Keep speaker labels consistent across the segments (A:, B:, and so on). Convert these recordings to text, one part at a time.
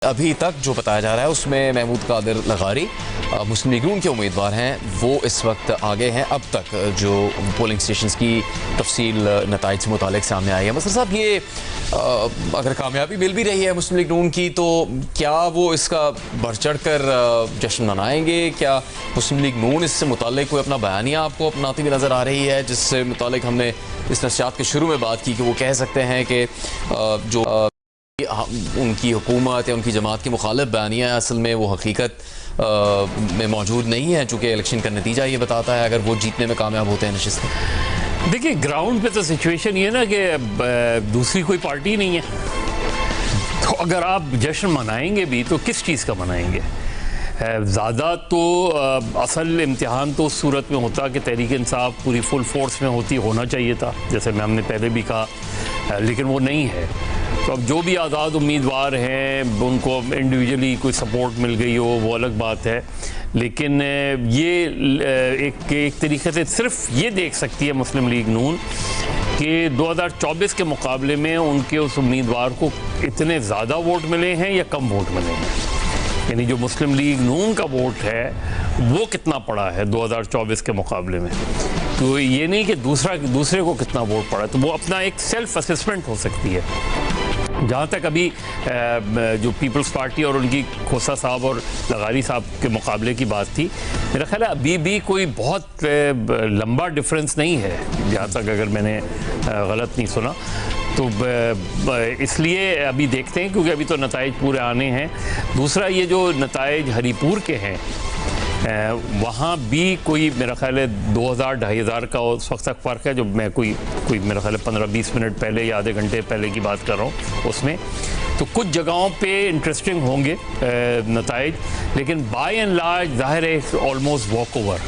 A: अभी तक जो बताया जा रहा है उसमें महमूद कादिर लगारी मुस्लिम लीग नून के उम्मीदवार हैं, वो इस वक्त आगे हैं। अब तक जो पोलिंग स्टेशंस की तफसील नताइज से मुतालिक सामने आई है। मसर साहब, ये अगर कामयाबी मिल भी रही है मुस्लिम लीग नून की, तो क्या वो इसका बढ़ चढ़ कर जश्न मनाएंगे? क्या मुस्लिम लीग नून इससे मुतालिक कोई अपना बयानिया आपको अपनाती हुई नज़र आ रही है, जिससे मुतालिक हमने इस नशियात के शुरू में बात की कि वो कह सकते हैं कि जो उनकी हुकूमत या उनकी जमात के मुखालिफ बयानिया असल में वो हकीकत में मौजूद नहीं है, चूँकि इलेक्शन का नतीजा ये बताता है अगर वो जीतने में कामयाब होते हैं नशिस्त।
B: देखिए, ग्राउंड पे तो सिचुएशन ये ना कि दूसरी कोई पार्टी नहीं है, तो अगर आप जश्न मनाएंगे भी तो किस चीज़ का मनाएंगे? ज़्यादा तो असल इम्तिहान तो उस सूरत में होता कि तहरीक इंसाफ पूरी फुल फोर्स में होना चाहिए था, जैसे मैं हमने पहले भी कहा, लेकिन वो नहीं है। तो अब जो भी आज़ाद उम्मीदवार हैं उनको इंडिविजुअली कोई सपोर्ट मिल गई हो वो अलग बात है, लेकिन ये एक तरीके से सिर्फ ये देख सकती है मुस्लिम लीग नून कि 2024 के मुकाबले में उनके उस उम्मीदवार को इतने ज़्यादा वोट मिले हैं या कम वोट मिले हैं, यानी जो मुस्लिम लीग नून का वोट है वो कितना पड़ा है 2024 के मुकाबले में। तो ये नहीं कि दूसरे को कितना वोट पड़ा, तो वो अपना एक सेल्फ असेसमेंट हो सकती है। जहाँ तक अभी जो पीपल्स पार्टी और उनकी खोसा साहब और लगारी साहब के मुकाबले की बात थी, मेरा ख्याल है अभी भी कोई बहुत लंबा डिफरेंस नहीं है, जहाँ तक अगर मैंने गलत नहीं सुना। तो इसलिए अभी देखते हैं, क्योंकि अभी तो नताइज पूरे आने हैं। दूसरा, ये जो नताइज हरीपुर के हैं वहाँ भी कोई मेरा ख्याल है 2000-2500 का उस वक्त तक फ़र्क है, जो मैं कोई मेरा ख्याल है 15-20 मिनट पहले या आधे घंटे पहले की बात कर रहा हूँ उसमें। तो कुछ जगहों पे इंटरेस्टिंग होंगे नताइज, लेकिन बाय एंड लार्ज ज़ाहिर है ऑलमोस्ट वॉक ओवर।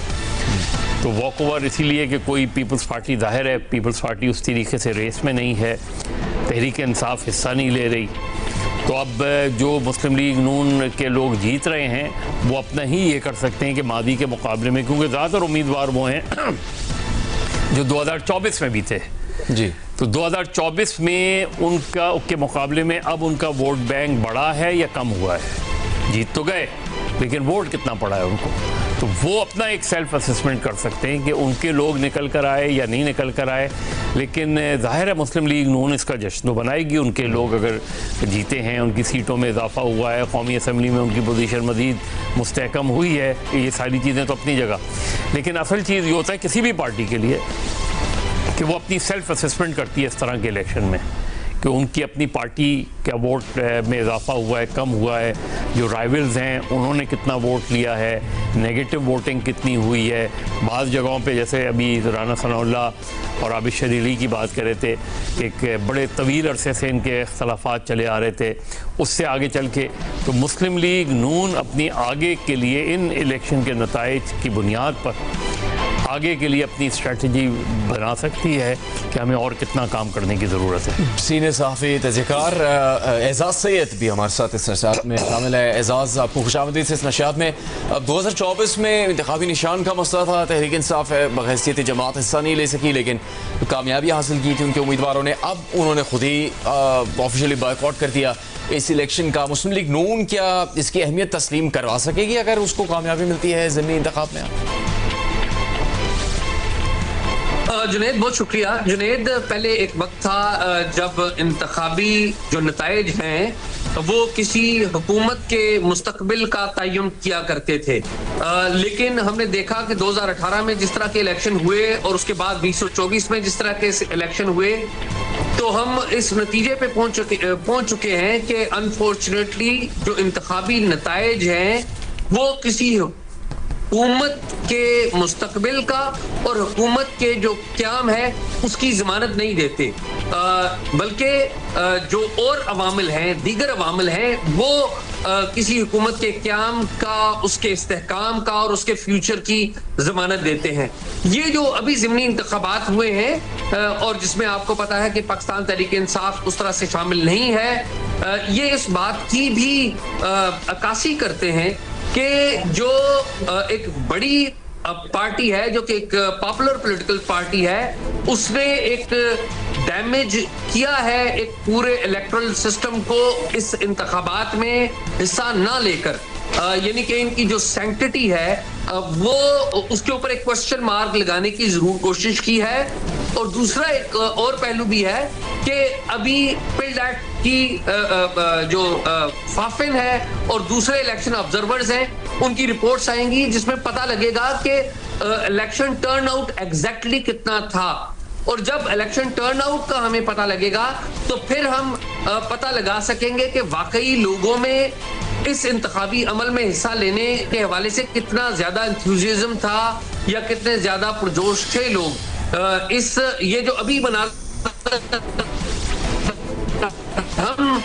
B: तो वॉक ओवर इसीलिए कि कोई पीपल्स पार्टी, ज़ाहिर है पीपल्स पार्टी उस तरीके से रेस में नहीं है, तहरीक इंसाफ हिस्सा नहीं ले रही। तो अब जो मुस्लिम लीग नून के लोग जीत रहे हैं वो अपना ही ये कर सकते हैं कि मादी के मुकाबले में, क्योंकि ज़्यादातर उम्मीदवार वो हैं जो 2024 में भी थे
A: जी। तो
B: 2024 में उनका के मुकाबले में अब उनका वोट बैंक बढ़ा है या कम हुआ है? जीत तो गए, लेकिन वोट कितना पड़ा है उनको? तो वो अपना एक सेल्फ असेसमेंट कर सकते हैं कि उनके लोग निकल कर आए या नहीं निकल कर आए। लेकिन जाहिर है मुस्लिम लीग नून इसका जश्न तो बनाएगी, उनके लोग अगर जीते हैं, उनकी सीटों में इजाफा हुआ है, कौमी असम्बली में उनकी पोजीशन मज़ीद मुस्तहकम हुई है, ये सारी चीज़ें तो अपनी जगह। लेकिन असल चीज़ ये होता है किसी भी पार्टी के लिए कि वो अपनी सेल्फ असेसमेंट करती है इस तरह के इलेक्शन में, कि उनकी अपनी पार्टी का वोट में इजाफा हुआ है, कम हुआ है, जो राइवल्स हैं उन्होंने कितना वोट लिया है, नेगेटिव वोटिंग कितनी हुई है। बाज़ जगहों पे जैसे अभी राना सनाउल्लाह और आबिद शरीली की बात कर रहे थे, एक बड़े तवील अरसे से इनके इख्तलाफात चले आ रहे थे, उससे आगे चल के तो मुस्लिम लीग नून अपनी आगे के लिए इन इलेक्शन के नताइज की बुनियाद पर आगे के लिए अपनी स्ट्रेटजी बना सकती है कि हमें और कितना काम करने की ज़रूरत है।
A: सीनियर सहाफ़ी तज़किकार एजाज़ सैयद भी हमारे साथ इस नशियात में शामिल है। एजाज़, आपको खुशामदीद से इस नशियात में। 2024 में इंतखाबी निशान का मसला था, तहरीक इंसाफ है बहैसियत जमात हिस्सा नहीं ले सकी, लेकिन कामयाबी हासिल की थी उनके उम्मीदवारों ने। अब उन्होंने खुद ही ऑफिशियली बॉयकॉट कर दिया इस इलेक्शन का। मुस्लिम लीग नून क्या इसकी अहमियत तस्लीम करवा सकेगी अगर उसको कामयाबी मिलती है ज़मीनी इंतखाब में?
C: जुनेद, बहुत शुक्रिया। जुनेद, पहले एक वक्त था जब इंतखाबी जो नताइज हैं वो किसी हुकूमत के मुस्तकबिल का तयन किया करते थे, लेकिन हमने देखा कि 2018 में जिस तरह के इलेक्शन हुए और उसके बाद 2024 में जिस तरह के इलेक्शन हुए, तो हम इस नतीजे पे पहुंच चुके हैं कि अनफॉर्चुनेटली जो इंतखाबी नताइज हैं वो किसी हुकूमत के मुस्तकबिल का और हुकूमत के जो क़याम है उसकी ज़मानत नहीं देते, बल्कि जो और अवामिल हैं, दीगर अवामिल हैं, वो किसी हुकूमत के क़याम का, उसके इस्तेहकाम का और उसके फ्यूचर की ज़मानत देते हैं। ये जो अभी ज़िमनी इंतखाबात हुए हैं और जिसमें आपको पता है कि पाकिस्तान तहरीक इंसाफ उस तरह से शामिल नहीं है, ये इस बात की भी अक्कासी करते हैं कि जो एक बड़ी पार्टी है, जो कि एक पॉपुलर पॉलिटिकल पार्टी है, उसने एक डैमेज किया है एक पूरे इलेक्टोरल सिस्टम को इस इंतखाबात में हिस्सा ना लेकर, यानी कि इनकी जो सैंक्टिटी है वो उसके ऊपर एक क्वेश्चन मार्क लगाने की जरूर कोशिश की है। और दूसरा एक और पहलू भी है कि अभी पिल्ड एक्ट की जो फाफिन है और दूसरे इलेक्शन ऑब्जर्वर्स हैं उनकी रिपोर्ट्स आएंगी जिसमें पता लगेगा कि इलेक्शन टर्न आउट एग्जैक्टली कितना था। और जब इलेक्शन टर्न आउट का हमें पता लगेगा तो फिर हम पता लगा सकेंगे कि वाकई लोगों में इस इंतखाबी अमल में हिस्सा लेने के हवाले से कितना ज्यादा एंथुसियाज्म था या कितने ज्यादा पुरजोश थे लोग। इस ये जो अभी बना हम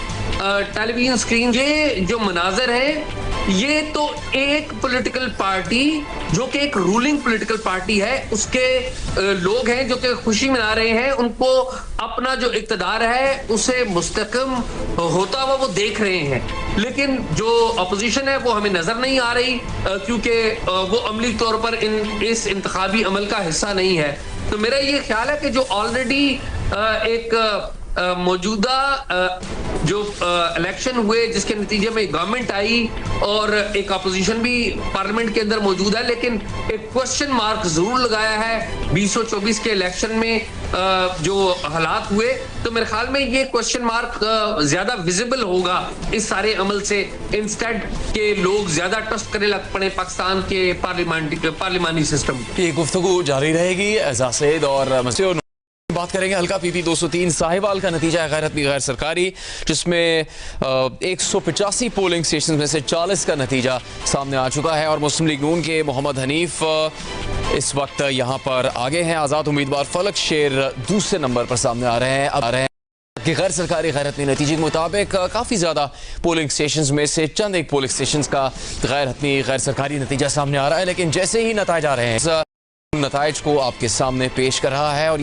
C: टेलीविजन स्क्रीन ये जो मनाजर है ये तो एक पॉलिटिकल पार्टी जो कि एक रूलिंग पॉलिटिकल पार्टी है उसके लोग हैं जो कि खुशी मना रहे हैं, उनको अपना जो इक़्तिदार है उसे मुस्तकम होता हुआ वो देख रहे हैं। लेकिन जो अपोजिशन है वो हमें नजर नहीं आ रही क्योंकि वो अमली तौर पर इस इंतखाबी अमल का हिस्सा नहीं है। तो मेरा ये ख्याल है कि जो ऑलरेडी एक मौजूदा जो इलेक्शन हुए जिसके नतीजे में गवर्नमेंट आई और एक अपोजिशन भी पार्लियामेंट के अंदर मौजूद है, लेकिन एक क्वेश्चन मार्क जरूर लगाया है 2024 के इलेक्शन में जो हालात हुए। तो मेरे ख्याल में ये क्वेश्चन मार्क ज्यादा विजिबल होगा इस सारे अमल से, इंस्टेड के लोग ज्यादा ट्रस्ट करने लग पड़े पाकिस्तान के पार्लिमानी सिस्टम।
A: ये गुफ्तगू जारी रहेगी। एजाज सईद और मसीह बात करेंगे। हल्का PP 203 साहिवाल का नतीजा है गैर गैर सरकारी, जिसमें 185 पोलिंग स्टेशन में से 40 का नतीजा सामने आ चुका है और मुस्लिम लीग नून के मोहम्मद हनीफ इस वक्त यहां पर आगे हैं। आज़ाद उम्मीदवार फलक शेर दूसरे नंबर पर सामने आ रहे हैं। कि गैर सरकारी गैर-हतमी नतीजे के मुताबिक काफ़ी ज़्यादा पोलिंग स्टेशन में से चंद एक पोलिंग स्टेशन का गैर-हतमी गैर सरकारी नतीजा सामने आ रहा है, लेकिन जैसे ही नतीजे आ रहे हैं नताइज को आपके सामने पेश कर रहा है और